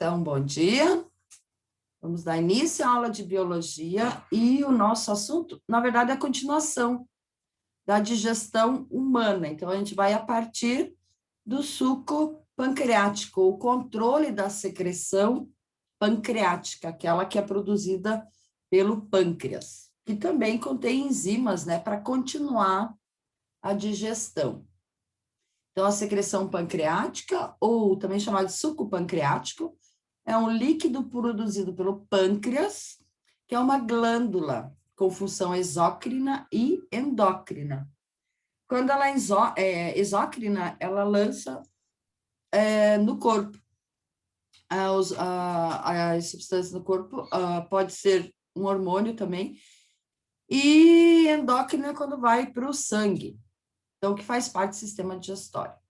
Então, bom dia. Vamos dar início à aula de biologia e o nosso assunto, na verdade, é a continuação da digestão humana. Então, a gente vai a partir do suco pancreático, o controle da secreção pancreática, aquela que é produzida pelo pâncreas, que também contém enzimas, né, para continuar a digestão. Então, a secreção pancreática, ou também chamada de suco pancreático, é um líquido produzido pelo pâncreas, que é uma glândula com função exócrina e endócrina. Quando ela é exócrina, ela lança no corpo. As substâncias no corpo, pode ser um hormônio também, e endócrina é quando vai para o sangue, então que faz parte do sistema digestório.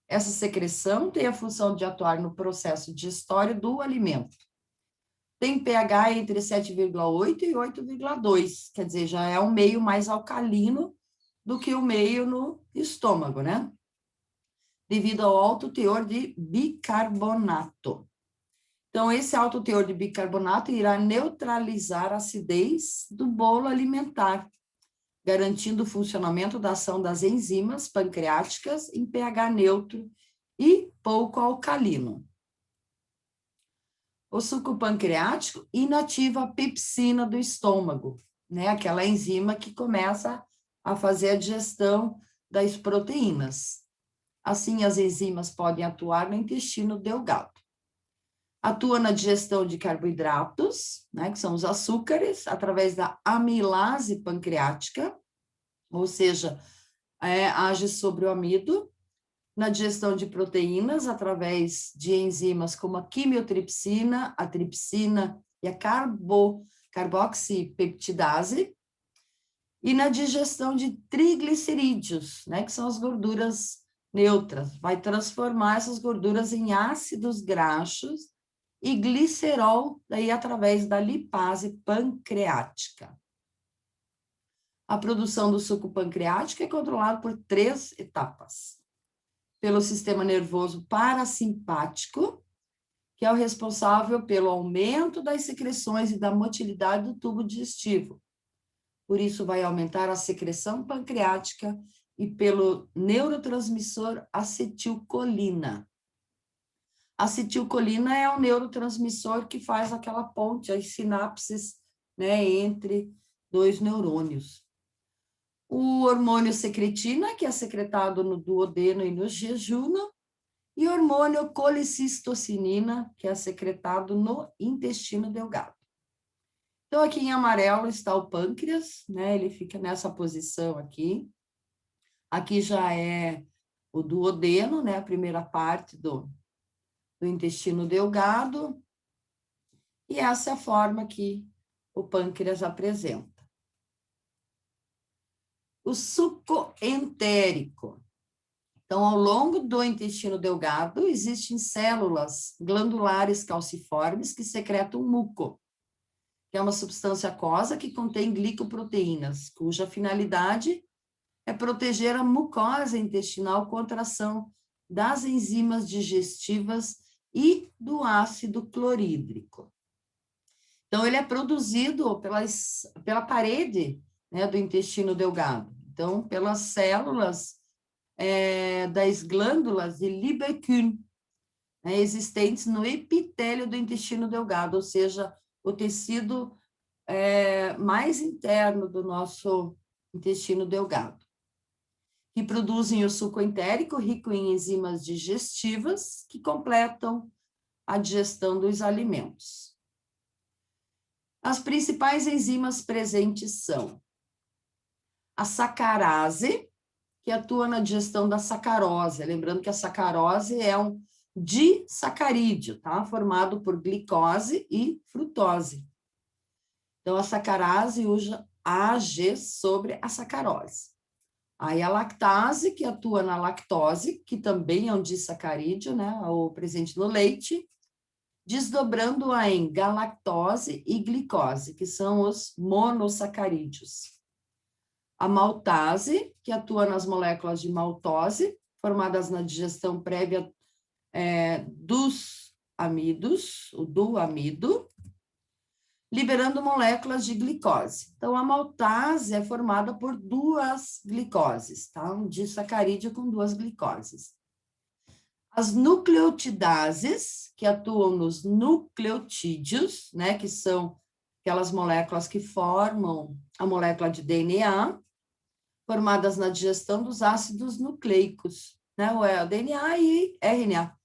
Essa secreção tem a função de atuar no processo digestório do alimento. Tem pH entre 7,8 e 8,2, quer dizer, já é um meio mais alcalino do que o meio no estômago, né? Devido ao alto teor de bicarbonato. Então, esse alto teor de bicarbonato irá neutralizar a acidez do bolo alimentar, garantindo o funcionamento da ação das enzimas pancreáticas em pH neutro e pouco alcalino. O suco pancreático inativa a pepsina do estômago, né? Aquela enzima que começa a fazer a digestão das proteínas. Assim, as enzimas podem atuar no intestino delgado. Atua na digestão de carboidratos, né, que são os açúcares, através da amilase pancreática, ou seja, age sobre o amido, na digestão de proteínas, através de enzimas como a quimiotripsina, a tripsina e a carboxipeptidase, e na digestão de triglicerídeos, né, que são as gorduras neutras, vai transformar essas gorduras em ácidos graxos e glicerol, daí através da lipase pancreática. A produção do suco pancreático é controlada por 3 etapas. Pelo sistema nervoso parasimpático, que é o responsável pelo aumento das secreções e da motilidade do tubo digestivo. Por isso, vai aumentar a secreção pancreática e pelo neurotransmissor acetilcolina. A acetilcolina é um neurotransmissor que faz aquela ponte, as sinapses, né, entre 2 neurônios. O hormônio secretina, que é secretado no duodeno e no jejunum, e o hormônio colicistocinina, que é secretado no intestino delgado. Então, aqui em amarelo está o pâncreas, né? Ele fica nessa posição aqui. Aqui já é o duodeno, né? A primeira parte do intestino delgado. E essa é a forma que o pâncreas apresenta. O suco entérico. Então, ao longo do intestino delgado, existem células glandulares calciformes que secretam muco, que é uma substância aquosa que contém glicoproteínas, cuja finalidade é proteger a mucosa intestinal contra a ação das enzimas digestivas e do ácido clorídrico. Então, ele é produzido pela parede, né, do intestino delgado. Então, pelas células das glândulas de Lieberkühn, né, existentes no epitélio do intestino delgado, ou seja, o tecido mais interno do nosso intestino delgado, que produzem o suco entérico rico em enzimas digestivas que completam a digestão dos alimentos. As principais enzimas presentes são a sacarase, que atua na digestão da sacarose. Lembrando que a sacarose é um disacarídeo, tá? Formado por glicose e frutose. Então, a sacarase age sobre a sacarose. Aí a lactase, que atua na lactose, que também é um disacarídeo, né? Ou presente no leite, desdobrando-a em galactose e glicose, que são os monossacarídeos. A maltase, que atua nas moléculas de maltose, formadas na digestão prévia dos amidos, o duamido, liberando moléculas de glicose. Então, a maltase é formada por duas glicoses, tá? Um disacarídeo com duas glicoses. As nucleotidases, que atuam nos nucleotídeos, né, que são aquelas moléculas que formam a molécula de DNA, formadas na digestão dos ácidos nucleicos, né, o DNA e RNA,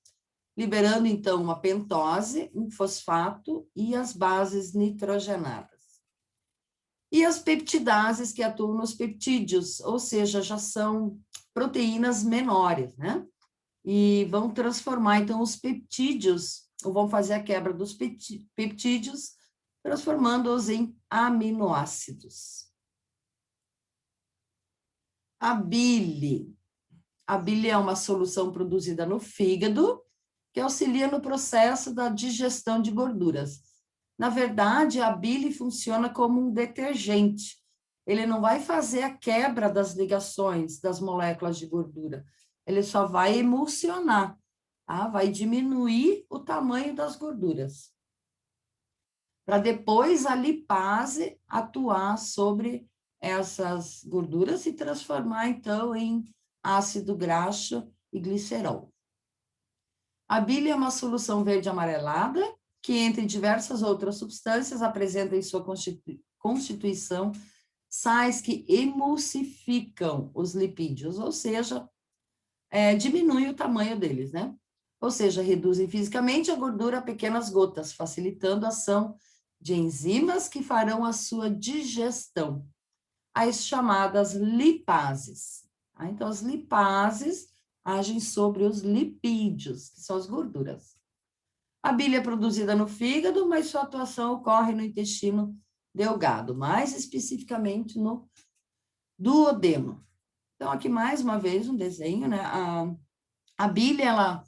liberando, então, uma pentose, um fosfato e as bases nitrogenadas. E as peptidases, que atuam nos peptídeos, ou seja, já são proteínas menores, né? E vão transformar, então, os peptídeos, ou vão fazer a quebra dos peptídeos, transformando-os em aminoácidos. A bile. A bile é uma solução produzida no fígado, que auxilia no processo da digestão de gorduras. Na verdade, a bile funciona como um detergente. Ele não vai fazer a quebra das ligações das moléculas de gordura. Ele só vai emulsionar, tá? Vai diminuir o tamanho das gorduras. Para depois a lipase atuar sobre essas gorduras e transformar, então, em ácido graxo e glicerol. A bile é uma solução verde amarelada, que, entre diversas outras substâncias, apresenta em sua constituição sais que emulsificam os lipídios, ou seja, diminui o tamanho deles, né? Ou seja, reduzem fisicamente a gordura a pequenas gotas, facilitando a ação de enzimas que farão a sua digestão, as chamadas lipases. Tá? Então, as lipases agem sobre os lipídios, que são as gorduras. A bile é produzida no fígado, mas sua atuação ocorre no intestino delgado, mais especificamente no duodeno. Então, aqui mais uma vez um desenho, né? A bile, ela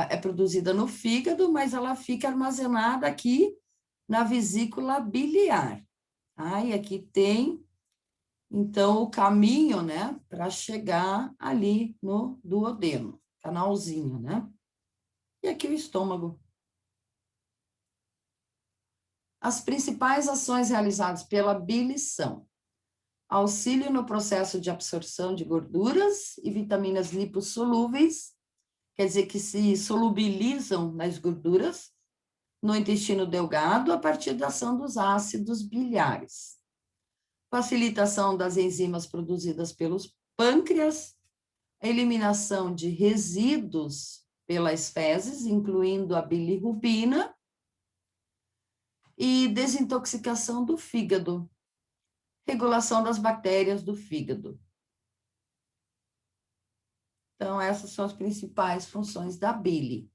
é produzida no fígado, mas ela fica armazenada aqui na vesícula biliar. Tá? E aqui tem, então, o caminho, né, para chegar ali no duodeno, canalzinho, né? E aqui o estômago. As principais ações realizadas pela bile são auxílio no processo de absorção de gorduras e vitaminas lipossolúveis, quer dizer que se solubilizam nas gorduras, no intestino delgado a partir da ação dos ácidos biliares. Facilitação das enzimas produzidas pelos pâncreas, a eliminação de resíduos pelas fezes, incluindo a bilirrubina, e desintoxicação do fígado, regulação das bactérias do fígado. Então, essas são as principais funções da bile.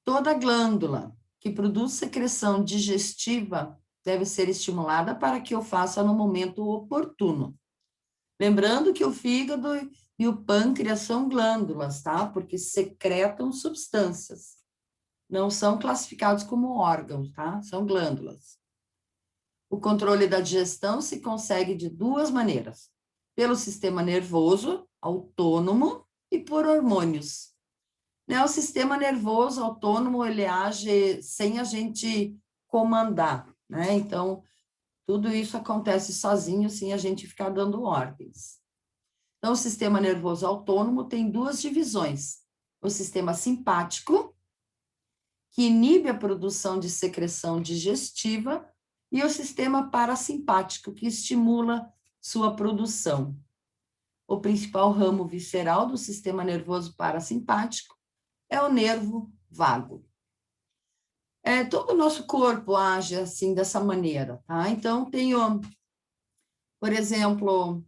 Toda glândula que produz secreção digestiva deve ser estimulada para que o faça no momento oportuno. Lembrando que o fígado e o pâncreas são glândulas, tá? Porque secretam substâncias. Não são classificados como órgãos, tá? São glândulas. O controle da digestão se consegue de duas maneiras: pelo sistema nervoso autônomo e por hormônios. Né? O sistema nervoso autônomo, ele age sem a gente comandar, né? Então, tudo isso acontece sozinho, sem a gente ficar dando ordens. Então, o sistema nervoso autônomo tem duas divisões: o sistema simpático, que inibe a produção de secreção digestiva, e o sistema parasimpático, que estimula sua produção. O principal ramo visceral do sistema nervoso parasimpático é o nervo vago. Todo o nosso corpo age assim, dessa maneira, tá? Então, tem, por exemplo,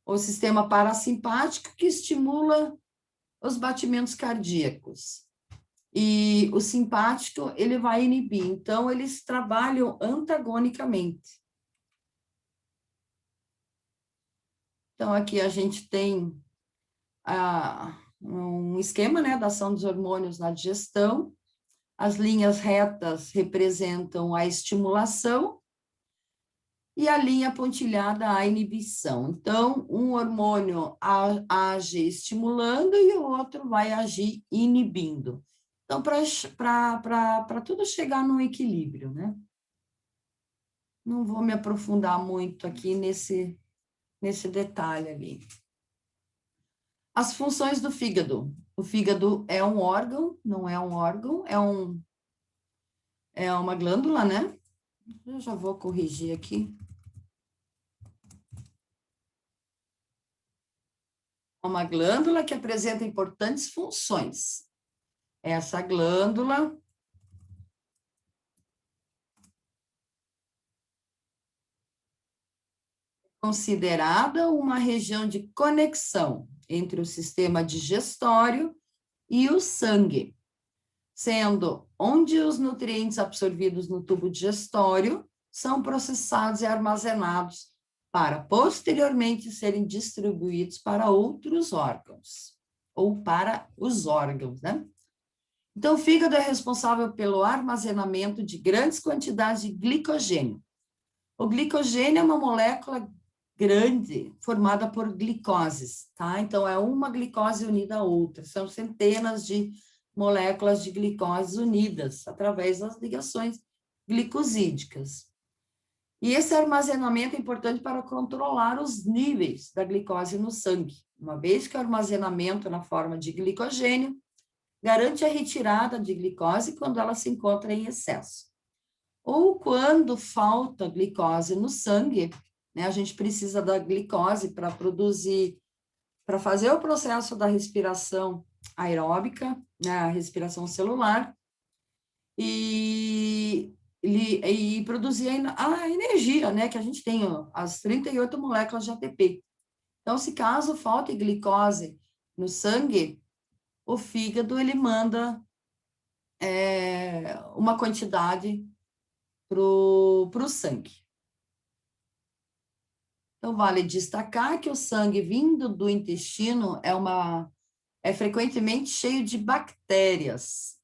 o sistema parasimpático, que estimula os batimentos cardíacos. E o simpático, ele vai inibir. Então, eles trabalham antagonicamente. Então, aqui a gente tem um esquema, né, da ação dos hormônios na digestão. As linhas retas representam a estimulação e a linha pontilhada a inibição. Então, um hormônio age estimulando e o outro vai agir inibindo. Então, para tudo chegar num equilíbrio, né? Não vou me aprofundar muito aqui nesse detalhe ali. As funções do fígado. O fígado é um órgão, não é um órgão, é uma glândula, né? Eu já vou corrigir aqui. É uma glândula que apresenta importantes funções. Essa glândula considerada uma região de conexão entre o sistema digestório e o sangue, sendo onde os nutrientes absorvidos no tubo digestório são processados e armazenados para posteriormente serem distribuídos para outros órgãos, ou para os órgãos, né? Então, o fígado é responsável pelo armazenamento de grandes quantidades de glicogênio. O glicogênio é uma molécula grande, formada por glicoses, tá? Então, é uma glicose unida a outra. São centenas de moléculas de glicose unidas através das ligações glicosídicas. E esse armazenamento é importante para controlar os níveis da glicose no sangue, uma vez que o armazenamento na forma de glicogênio garante a retirada de glicose quando ela se encontra em excesso. Ou quando falta glicose no sangue, né, a gente precisa da glicose para produzir, para fazer o processo da respiração aeróbica, né, a respiração celular, e produzir a energia, né, que a gente tem, ó, as 38 moléculas de ATP. Então, se caso falte glicose no sangue, o fígado, ele manda uma quantidade para o sangue. Então, vale destacar que o sangue vindo do intestino é frequentemente cheio de bactérias.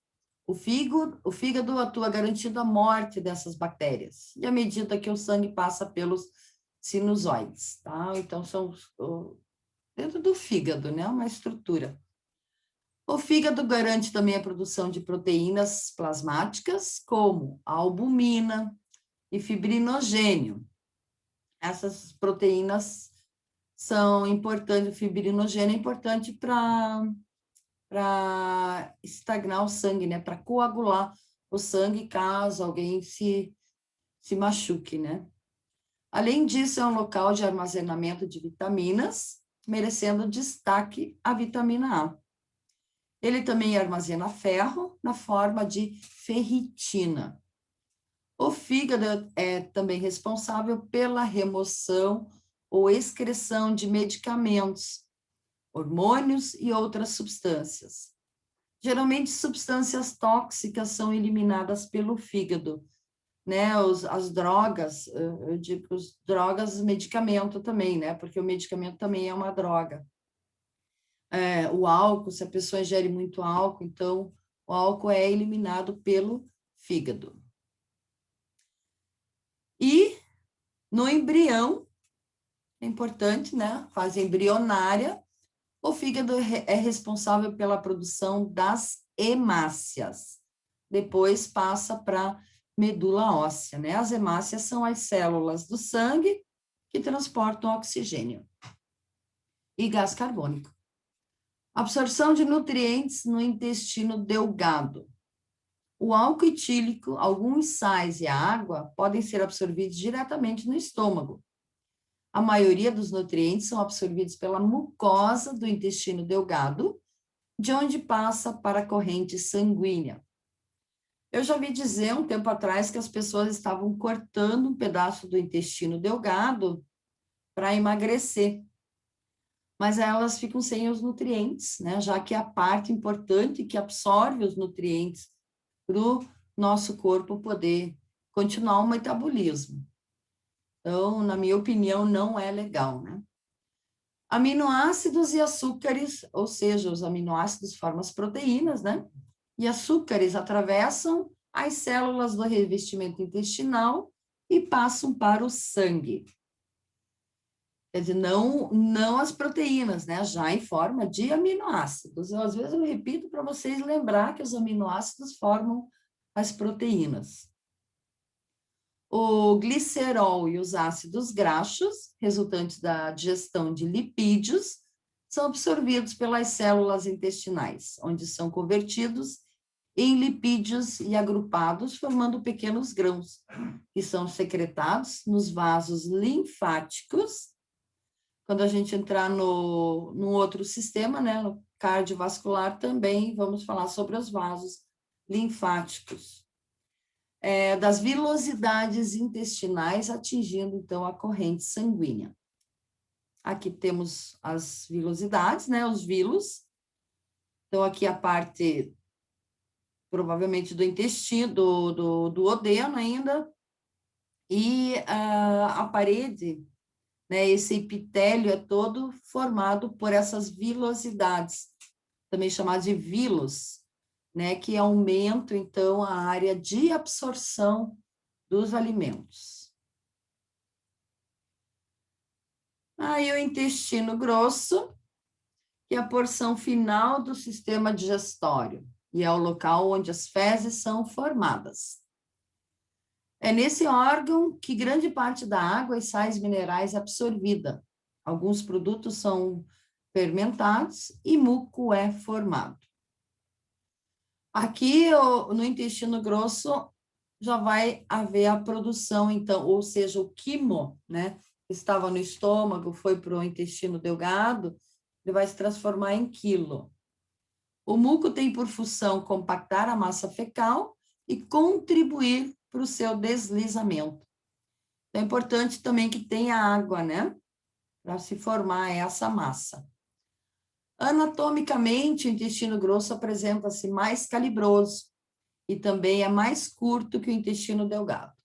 O fígado atua garantindo a morte dessas bactérias, e à medida que o sangue passa pelos sinusoides, tá? Então, são dentro do fígado, né? Uma estrutura. O fígado garante também a produção de proteínas plasmáticas, como a albumina e fibrinogênio. Essas proteínas são importantes, o fibrinogênio é importante para estagnar o sangue, né? Para coagular o sangue caso alguém se machuque, né? Além disso, é um local de armazenamento de vitaminas, merecendo destaque a vitamina A. Ele também armazena ferro na forma de ferritina. O fígado é também responsável pela remoção ou excreção de medicamentos, hormônios e outras substâncias. Geralmente, substâncias tóxicas são eliminadas pelo fígado, né? As drogas, eu digo as drogas, medicamento também, né? Porque o medicamento também é uma droga. O álcool, se a pessoa ingere muito álcool, então o álcool é eliminado pelo fígado. E no embrião, é importante, né? Fase embrionária, o fígado é responsável pela produção das hemácias. Depois passa para medula óssea, né? As hemácias são as células do sangue que transportam oxigênio e gás carbônico. Absorção de nutrientes no intestino delgado. O álcool etílico, alguns sais e a água podem ser absorvidos diretamente no estômago. A maioria dos nutrientes são absorvidos pela mucosa do intestino delgado, de onde passa para a corrente sanguínea. Eu já ouvi dizer um tempo atrás que as pessoas estavam cortando um pedaço do intestino delgado para emagrecer, mas elas ficam sem os nutrientes, né? Já que é a parte importante que absorve os nutrientes para o nosso corpo poder continuar o metabolismo. Então, na minha opinião, não é legal, né? Aminoácidos e açúcares, ou seja, os aminoácidos formam as proteínas, né? E açúcares atravessam as células do revestimento intestinal e passam para o sangue. Quer dizer, não as proteínas, né? Já em forma de aminoácidos. Às vezes eu repito para vocês lembrar que os aminoácidos formam as proteínas. O glicerol e os ácidos graxos, resultantes da digestão de lipídios, são absorvidos pelas células intestinais, onde são convertidos em lipídios e agrupados, formando pequenos grãos, que são secretados nos vasos linfáticos. Quando a gente entrar no outro sistema, né, no cardiovascular, também vamos falar sobre os vasos linfáticos. Das vilosidades intestinais atingindo, então, a corrente sanguínea. Aqui temos as vilosidades, né, os vilos. Então, aqui a parte, provavelmente, do intestino, do duodeno ainda, e a parede, né, esse epitélio é todo formado por essas vilosidades, também chamadas de vilos, né, que aumentam, então, a área de absorção dos alimentos. Aí o intestino grosso, que é a porção final do sistema digestório, e é o local onde as fezes são formadas. É nesse órgão que grande parte da água e sais minerais é absorvida. Alguns produtos são fermentados e muco é formado. Aqui, no intestino grosso, já vai haver a produção, então, ou seja, o quimo, né, que estava no estômago, foi para o intestino delgado, ele vai se transformar em quilo. O muco tem por função compactar a massa fecal e contribuir para o seu deslizamento. É importante também que tenha água, né, para se formar essa massa. Anatomicamente, o intestino grosso apresenta-se mais calibroso e também é mais curto que o intestino delgado.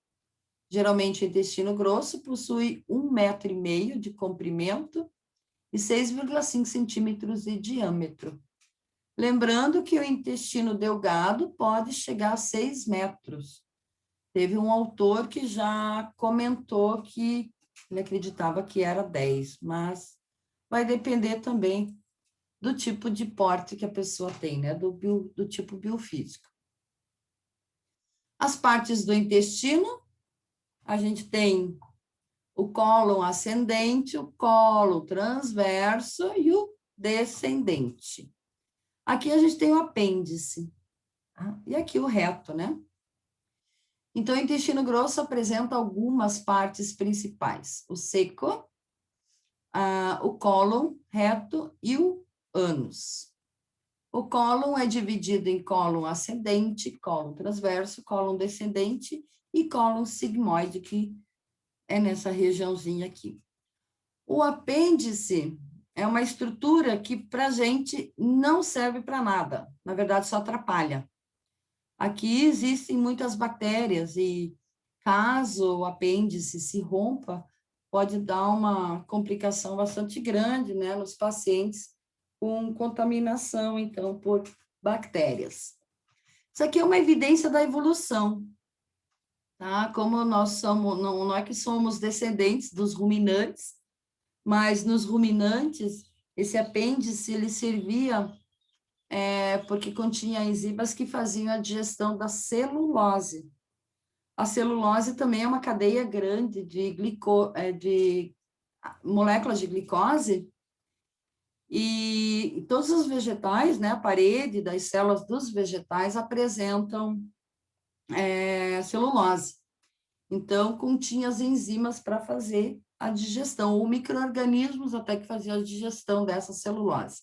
Geralmente, o intestino grosso possui 1,5 metro de comprimento e 6,5 centímetros de diâmetro. Lembrando que o intestino delgado pode chegar a 6 metros. Teve um autor que já comentou que ele acreditava que era 10, mas vai depender também do tipo de porte que a pessoa tem, né? Do tipo biofísico. As partes do intestino, a gente tem o cólon ascendente, o cólon transverso e o descendente. Aqui a gente tem o apêndice, tá? E aqui o reto, né? Então, o intestino grosso apresenta algumas partes principais: o seco, o cólon reto e o ânus. O cólon é dividido em cólon ascendente, cólon transverso, cólon descendente e cólon sigmoide, que é nessa regiãozinha aqui. O apêndice é uma estrutura que para a gente não serve para nada, na verdade só atrapalha. Aqui existem muitas bactérias e caso o apêndice se rompa, pode dar uma complicação bastante grande, né, nos pacientes com contaminação, então, por bactérias. Isso aqui é uma evidência da evolução, tá? Como nós somos, não é que somos descendentes dos ruminantes, mas nos ruminantes, esse apêndice, ele servia porque continha enzimas que faziam a digestão da celulose. A celulose também é uma cadeia grande de moléculas de glicose, e todos os vegetais, né, a parede das células dos vegetais apresentam celulose. Então, continha as enzimas para fazer a digestão, ou micro-organismos até que faziam a digestão dessa celulose.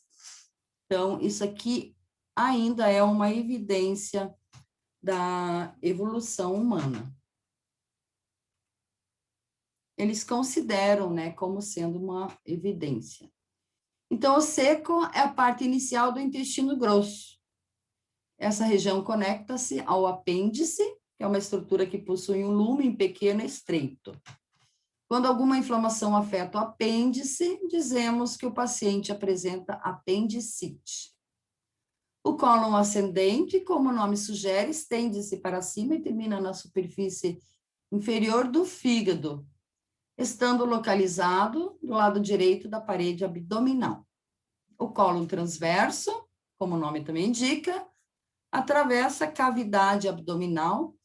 Então, isso aqui ainda é uma evidência da evolução humana. Eles consideram, né, como sendo uma evidência. Então, o seco é a parte inicial do intestino grosso. Essa região conecta-se ao apêndice, que é uma estrutura que possui um lúmen pequeno e estreito. Quando alguma inflamação afeta o apêndice, dizemos que o paciente apresenta apendicite. O cólon ascendente, como o nome sugere, estende-se para cima e termina na superfície inferior do fígado. estando localizado do lado direito da parede abdominal. O cólon transverso, como o nome também indica, atravessa a cavidade abdominal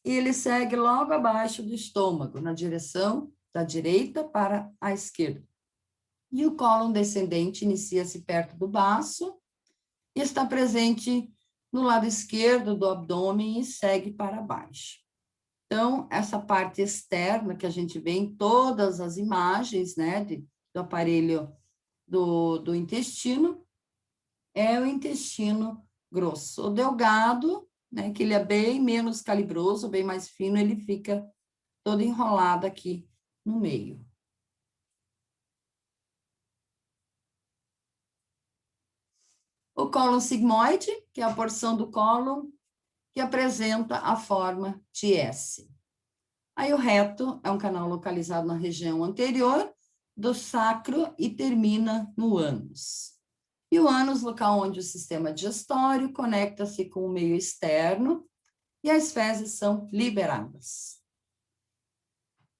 e ele segue logo abaixo do estômago, na direção da direita para a esquerda. E o cólon descendente inicia-se perto do baço e está presente no lado esquerdo do abdômen e segue para baixo. Então, essa parte externa que a gente vê em todas as imagens, né, do aparelho do intestino, é o intestino grosso. O delgado, né, que ele é bem menos calibroso, bem mais fino, ele fica todo enrolado aqui no meio. O cólon sigmoide, que é a porção do cólon que apresenta a forma de S. Aí o reto é um canal localizado na região anterior do sacro e termina no ânus. E o ânus, local onde o sistema digestório conecta-se com o meio externo e as fezes são liberadas.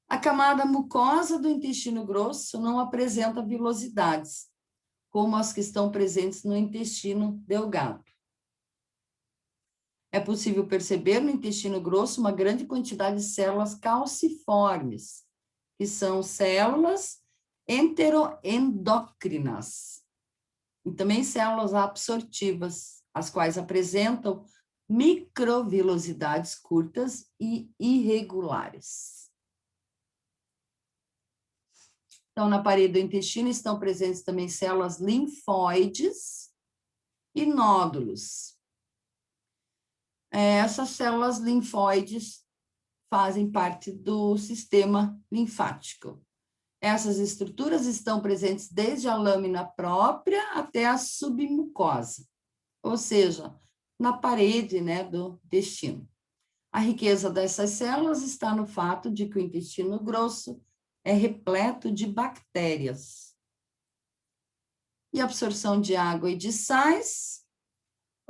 A camada mucosa do intestino grosso não apresenta vilosidades, como as que estão presentes no intestino delgado. É possível perceber no intestino grosso uma grande quantidade de células calciformes, que são células enteroendócrinas, e também células absortivas, as quais apresentam microvilosidades curtas e irregulares. Então, na parede do intestino estão presentes também células linfóides e nódulos. Essas células linfóides fazem parte do sistema linfático. Essas estruturas estão presentes desde a lâmina própria até a submucosa, ou seja, na parede, né, do intestino. A riqueza dessas células está no fato de que o intestino grosso é repleto de bactérias. E a absorção de água e de sais.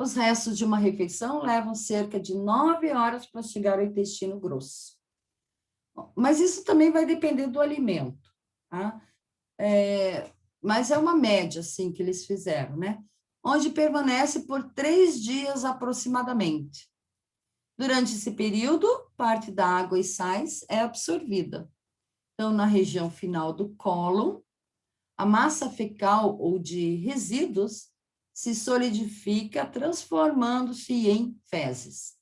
Os restos de uma refeição levam cerca de 9 horas para chegar ao intestino grosso. Mas isso também vai depender do alimento, tá? Mas é uma média, assim, que eles fizeram, né? Onde permanece por 3 dias aproximadamente. Durante esse período, parte da água e sais é absorvida. Então, na região final do cólon, a massa fecal ou de resíduos se solidifica, transformando-se em fezes.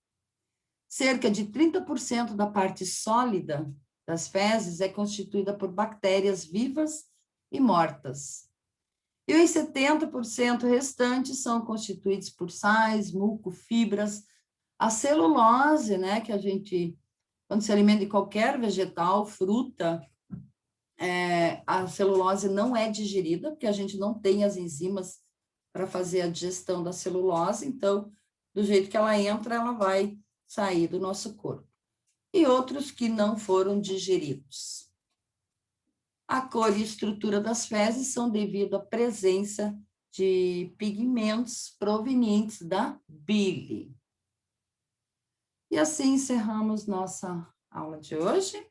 Cerca de 30% da parte sólida das fezes é constituída por bactérias vivas e mortas. E os 70% restantes são constituídos por sais, muco, fibras, a celulose, né, que a gente, quando se alimenta de qualquer vegetal, fruta, a celulose não é digerida, porque a gente não tem as enzimas para fazer a digestão da celulose, então, do jeito que ela entra, ela vai sair do nosso corpo. E outros que não foram digeridos. A cor e estrutura das fezes são devido à presença de pigmentos provenientes da bile. E assim encerramos nossa aula de hoje.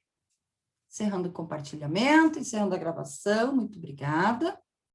Encerrando o compartilhamento, encerrando a gravação. Muito obrigada.